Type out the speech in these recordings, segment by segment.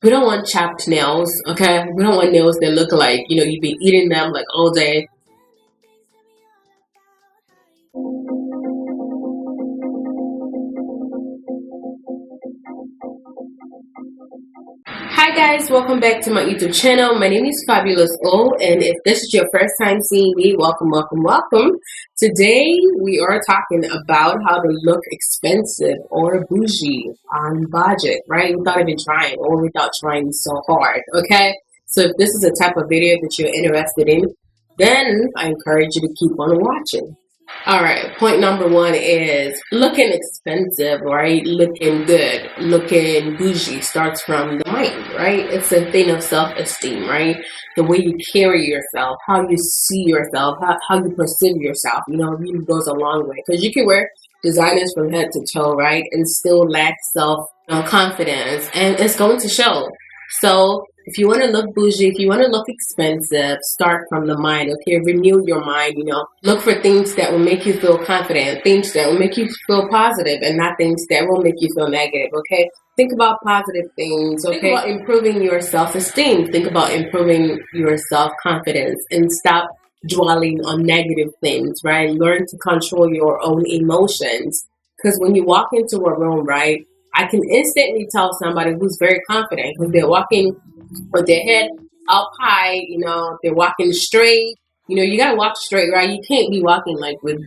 We don't want chapped nails, okay? We don't want nails that look like, you've been eating them like all day. Hi guys, welcome back to my YouTube channel. My name is Fabulous O, and if this is your first time seeing me, welcome, welcome, welcome. Today we are talking about how to look expensive or bougie on budget, right? Without even trying or without trying so hard, okay? So if this is the type of video that you're interested in, then I encourage you to keep on watching. All right, point number one is looking expensive, right? Looking good, looking bougie starts from the mind, right? It's a thing of self-esteem, right? The way you carry yourself, how you see yourself, how you perceive yourself, really goes a long way. Because you can wear designers from head to toe, right? And still lack self confidence, and it's going to show. So if you want to look bougie, if you want to look expensive, start from the mind. Okay, renew your mind. Look for things that will make you feel confident, things that will make you feel positive, and not things that will make you feel negative. Okay, think about positive things. Okay, think about improving your self-esteem. Think about improving your self-confidence, and stop dwelling on negative things. Right, learn to control your own emotions. Because when you walk into a room, right, I can instantly tell somebody who's very confident because they're walking with their head up high, they're walking straight. You gotta walk straight, right? You can't be walking like with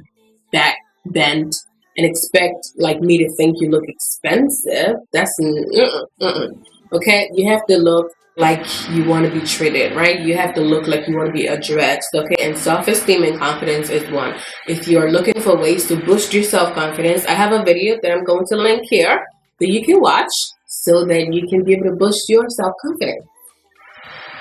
back bent and expect like me to think you look expensive. That's okay. You have to look like you want to be treated, right? You have to look like you want to be addressed, okay? And self-esteem and confidence is one. If you're looking for ways to boost your self-confidence, I have a video that I'm going to link here that you can watch so that you can be able to boost your self-confidence.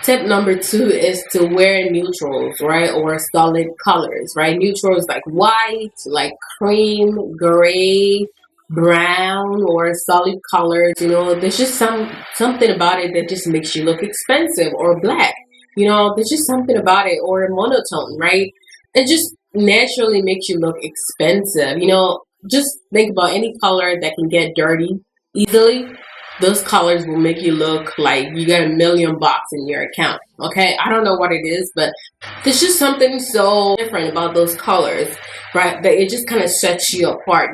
Tip number two is to wear neutrals, right? Or solid colors, right? Neutrals like white, like cream, gray, brown, or solid colors. There's just something about it that just makes you look expensive, or black. There's just something about it, or a monotone, right? It just naturally makes you look expensive. Just think about any color that can get dirty easily. Those colors will make you look like you got $1 million in your account. Okay, I don't know what it is, but there's just something so different about those colors, right? That it just kind of sets you apart.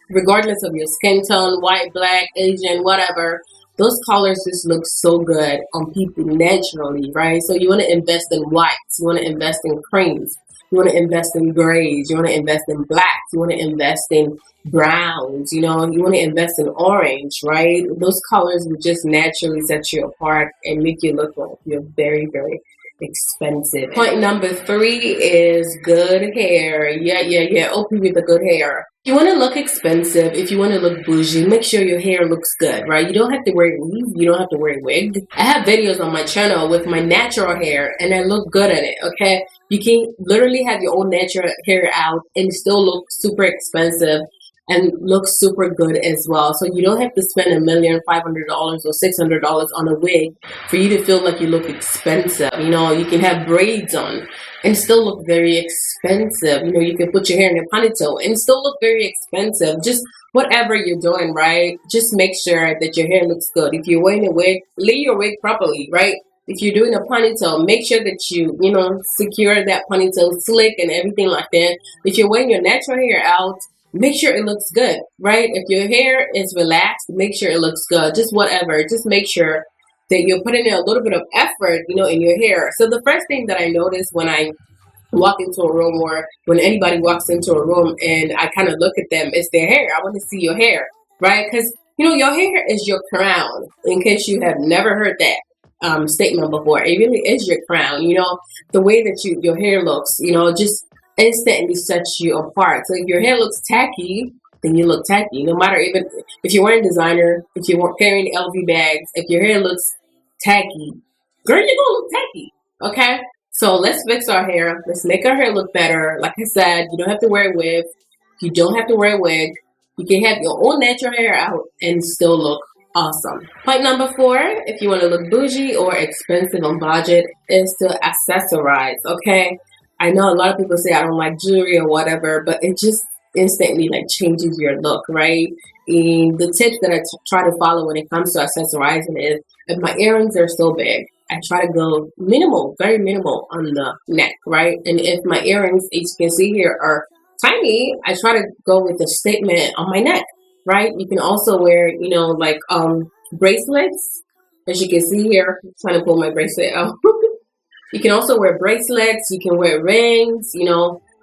Regardless of your skin tone, white, black, Asian, whatever, those colors just look so good on people naturally, right? So you want to invest in whites, you want to invest in creams, you want to invest in grays, you want to invest in blacks, you want to invest in browns, you want to invest in orange, right? Those colors will just naturally set you apart and make you look like you're very, very expensive. Point number three is good hair. Yeah. OP with the good hair. If you want to look expensive, if you want to look bougie, make sure your hair looks good, right? You don't have to wear weave, you don't have to wear a wig. I have videos on my channel with my natural hair and I look good in it, okay? You can literally have your own natural hair out and still look super expensive and look super good as well. So you don't have to spend $1,500,000 or $600 on a wig for you to feel like you look expensive. You can have braids on and still look very expensive. You can put your hair in a ponytail and still look very expensive. Just whatever you're doing, right? Just make sure that your hair looks good. If you're wearing a wig, lay your wig properly, right? If you're doing a ponytail, make sure that you secure that ponytail slick and everything like that. If you're wearing your natural hair out, make sure it looks good, right? If your hair is relaxed, make sure it looks good. Just whatever. Just make sure that you're putting in a little bit of effort, in your hair. So the first thing that I notice when I walk into a room or when anybody walks into a room and I kind of look at them, is their hair. I want to see your hair, right? Because, your hair is your crown, in case you have never heard that statement before. It really is your crown. The way that your hair looks, just instantly sets you apart. So if your hair looks tacky, then you look tacky. No matter even if you're wearing designer, if you're carrying LV bags, if your hair looks tacky, girl, you're gonna look tacky. Okay? So let's fix our hair. Let's make our hair look better. Like I said, you don't have to wear a wig. You don't have to wear a wig. You can have your own natural hair out and still look awesome. Point number four, if you want to look bougie or expensive on budget, is to accessorize. Okay? I know a lot of people say I don't like jewelry or whatever, but it just instantly changes your look, right? And the tips that I try to follow when it comes to accessorizing is if my earrings are so big, I try to go minimal, very minimal on the neck, right? And if my earrings, as you can see here, are tiny, I try to go with a statement on my neck, right? You can also wear, like bracelets, as you can see here. I'm trying to pull my bracelet out. You can also wear bracelets. You can wear rings.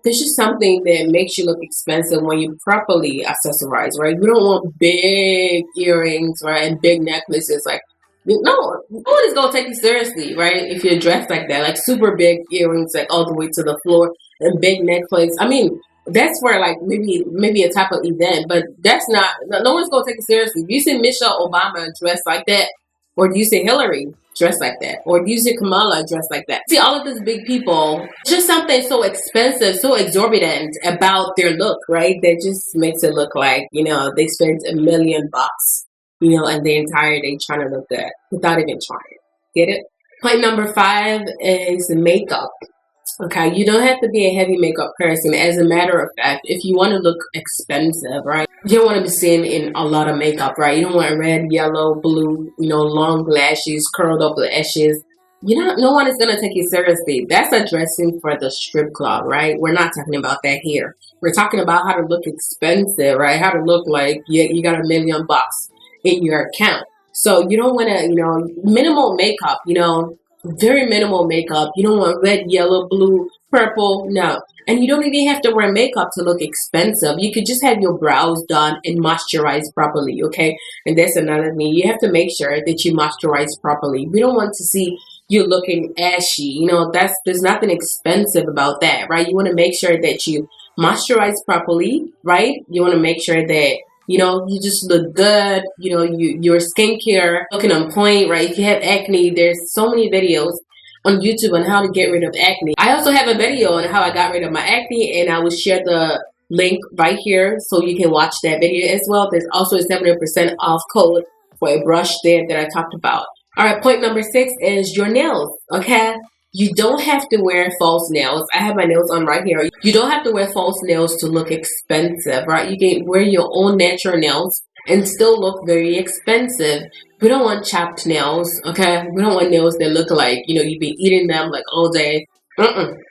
This is something that makes you look expensive when you properly accessorize, right? We don't want big earrings, right, and big necklaces. Like, no one is gonna take you seriously, right? If you're dressed like that, like super big earrings, like all the way to the floor, and big necklace. I mean, that's for like maybe a type of event, but that's not. No one's gonna take you seriously. If you see Michelle Obama dressed like that, or do you see Hillary dressed like that, or do you see Kamala dressed like that? See, all of these big people, just something so expensive, so exorbitant about their look, right? That just makes it look like they spent $1 million and the entire day trying to look good without even trying. Get it? Point number 5 is makeup. Okay, you don't have to be a heavy makeup person. As a matter of fact, if you want to look expensive, right, you don't want to be seen in a lot of makeup, right? You don't want red, yellow, blue, long lashes, curled up lashes. No one is going to take you seriously. That's a dressing for the strip club, right? We're not talking about that here. We're talking about how to look expensive, right? How to look like you got $1 million in your account. So you don't want to, minimal makeup, very minimal makeup. You don't want red, yellow, blue, purple. No. And you don't even have to wear makeup to look expensive. You could just have your brows done and moisturize properly, okay? And that's another thing. You have to make sure that you moisturize properly. We don't want to see you looking ashy. There's nothing expensive about that, right? You want to make sure that you moisturize properly, right? You want to make sure that you just look good. Your skincare looking on point, right? If you have acne, there's so many videos on YouTube on how to get rid of acne. I also have a video on how I got rid of my acne, and I will share the link right here so you can watch that video as well. There's also a 70% off code for a brush there that I talked about. All right, point number 6 is your nails, okay? You don't have to wear false nails. I have my nails on right here. You don't have to wear false nails to look expensive, right? You can wear your own natural nails and still look very expensive. We don't want chopped nails, okay? We don't want nails that look like, you've been eating them like all day.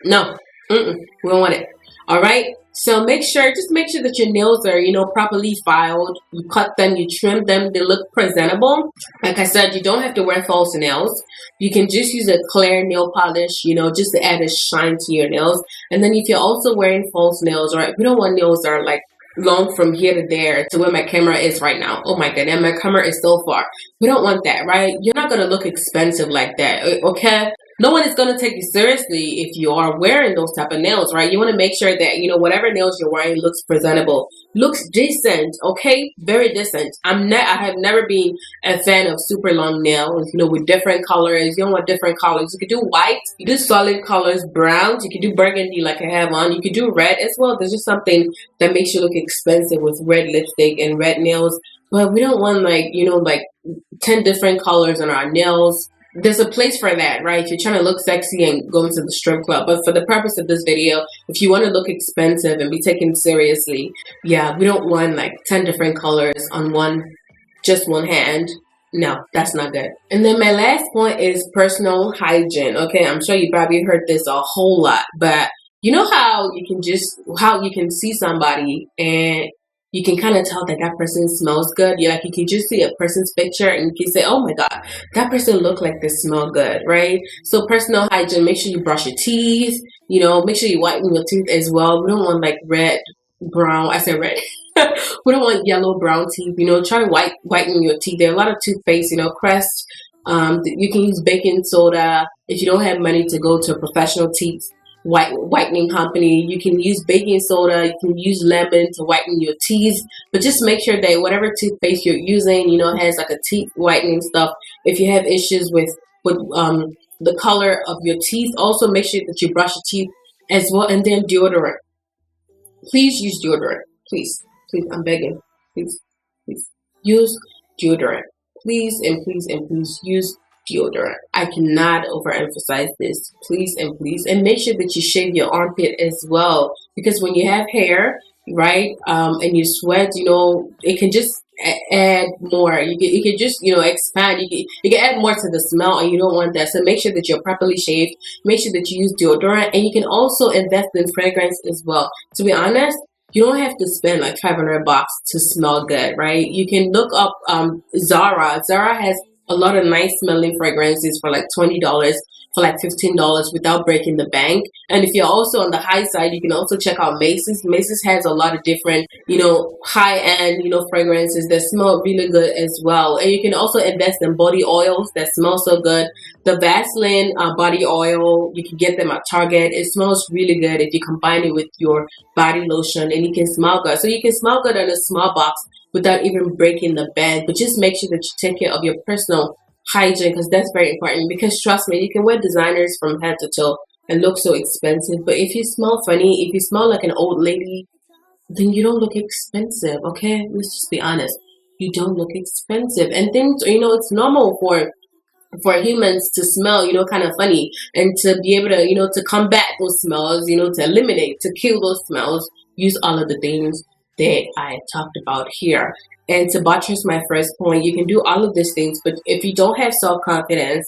No. We don't want it. All right? So just make sure that your nails are, properly filed. You cut them, you trim them, they look presentable. Like I said, you don't have to wear false nails. You can just use a clear nail polish, just to add a shine to your nails. And then if you're also wearing false nails, right, we don't want nails that are like long from here to there to where my camera is right now. Oh my god, and my camera is so far. We don't want that, right? You're not going to look expensive like that, okay? No one is going to take you seriously if you are wearing those type of nails, right? You want to make sure that, whatever nails you're wearing looks presentable, looks decent, okay? Very decent. I have never been a fan of super long nails, with different colors. You don't want different colors. You could do white, you do solid colors, browns, you could do burgundy like I have on. You could do red as well. There's just something that makes you look expensive with red lipstick and red nails. But we don't want like 10 different colors on our nails. There's a place for that, right? If you're trying to look sexy and go into the strip club. But for the purpose of this video, if you want to look expensive and be taken seriously, yeah, we don't want like 10 different colors on just one hand. No, that's not good. And then my last point is personal hygiene. Okay, I'm sure you probably heard this a whole lot, but you know how you can see somebody and you can kind of tell that person smells good. You can just see a person's picture and you can say, oh my god, that person look like they smell good, right? So personal hygiene, make sure you brush your teeth, make sure you whiten your teeth as well. We don't want like red, brown, I said red. We don't want yellow, brown teeth, try to whiten your teeth. There are a lot of toothpaste, Crest. You can use baking soda. If you don't have money to go to a professional teeth whitening company, you can use baking soda, you can use lemon to whiten your teeth, but just make sure that whatever toothpaste you're using, has like a teeth whitening stuff. If you have issues with the color of your teeth, also make sure that you brush your teeth as well. And then deodorant. Please use deodorant. Please, I'm begging. Please use deodorant. Please and please and please use deodorant. I cannot overemphasize this. Please and please. And make sure that you shave your armpit as well. Because when you have hair, right? And you sweat, it can just add more. You can just, expand. You can add more to the smell, and you don't want that. So make sure that you're properly shaved. Make sure that you use deodorant, and you can also invest in fragrance as well. To be honest, you don't have to spend like $500 to smell good, right? You can look up Zara. Zara has a lot of nice smelling fragrances for like $20, for like $15 without breaking the bank. And if you're also on the high side, you can also check out Macy's. Macy's has a lot of different, high end, fragrances that smell really good as well. And you can also invest in body oils that smell so good. The Vaseline body oil, you can get them at Target. It smells really good if you combine it with your body lotion, and you can smell good. So you can smell good in a small box without even breaking the bank. But just make sure that you take care of your personal hygiene, because that's very important. Because trust me, you can wear designers from head to toe and look so expensive, but if you smell funny, if you smell like an old lady, then you don't look expensive. Okay, let's just be honest, you don't look expensive. And things, it's normal for humans to smell, kind of funny, and to be able to, to combat those smells, to eliminate, to kill those smells, use all of the things that I talked about here. And to buttress my first point, you can do all of these things, but if you don't have self confidence,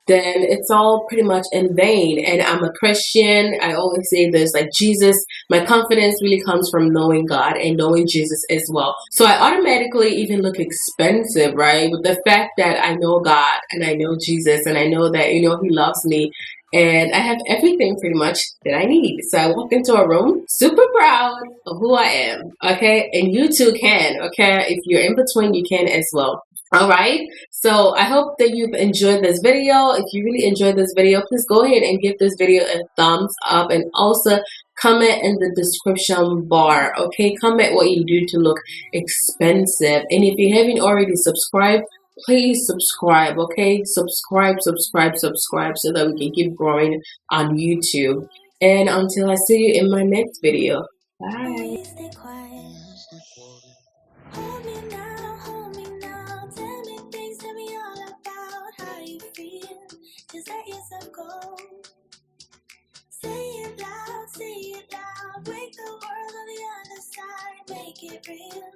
then it's all pretty much in vain. And I'm a Christian. I always say this, like Jesus, my confidence really comes from knowing God and knowing Jesus as well. So I automatically even look expensive, right? With the fact that I know God and I know Jesus and I know that, He loves me. And I have everything pretty much that I need. So I walk into a room super proud of who I am. Okay. And you too can. Okay. If you're in between, you can as well. All right. So I hope that you've enjoyed this video. If you really enjoyed this video, please go ahead and give this video a thumbs up, and also comment in the description bar. Okay. Comment what you do to look expensive. And if you haven't already subscribed, please subscribe. Okay. Subscribe so that we can keep growing on YouTube. And until I see you in my next video. Bye. Hold me now, hold me now. Tell me things, tell me all about how you feel. Just let yourself go. Say it loud, say it loud. Break the world on the other side, make it real.